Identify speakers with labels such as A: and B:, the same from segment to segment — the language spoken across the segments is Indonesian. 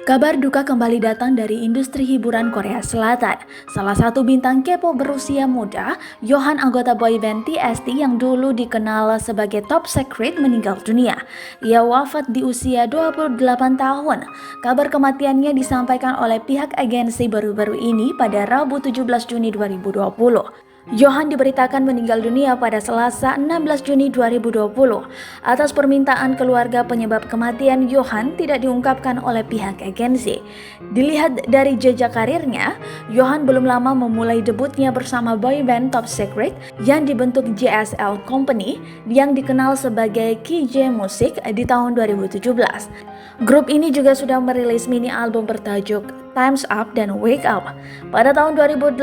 A: Kabar duka kembali datang dari industri hiburan Korea Selatan. Salah satu bintang K-pop berusia muda, Yohan anggota boyband TXT yang dulu dikenal sebagai Top Secret meninggal dunia. Ia wafat di usia 28 tahun. Kabar kematiannya disampaikan oleh pihak agensi baru-baru ini pada Rabu 17 Juni 2020. Yohan diberitakan meninggal dunia pada Selasa 16 Juni 2020. Atas permintaan keluarga, penyebab kematian Yohan tidak diungkapkan oleh pihak agensi. Dilihat dari jejak karirnya, Yohan belum lama memulai debutnya bersama boyband Top Secret yang dibentuk JSL Company yang dikenal sebagai KJ Music di tahun 2017. Grup ini juga sudah merilis mini album bertajuk Time's Up dan Wake Up. Pada tahun 2018,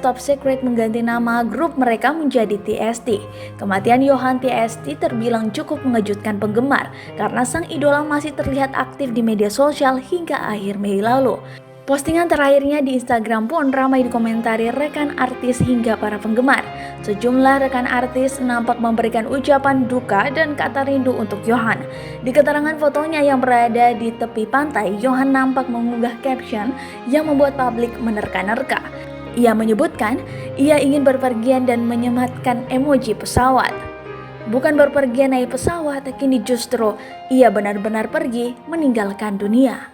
A: Top Secret mengganti nama grup mereka menjadi TXT. Kematian Yohan TXT terbilang cukup mengejutkan penggemar karena sang idola masih terlihat aktif di media sosial hingga akhir Mei lalu. Postingan terakhirnya di Instagram pun ramai dikomentari rekan artis hingga para penggemar. Sejumlah rekan artis nampak memberikan ucapan duka dan kata rindu untuk Yohan. Di keterangan fotonya yang berada di tepi pantai, Yohan nampak mengunggah caption yang membuat publik menerka-nerka. Ia menyebutkan ia ingin berpergian dan menyematkan emoji pesawat. Bukan berpergian naik pesawat, kini justru ia benar-benar pergi meninggalkan dunia.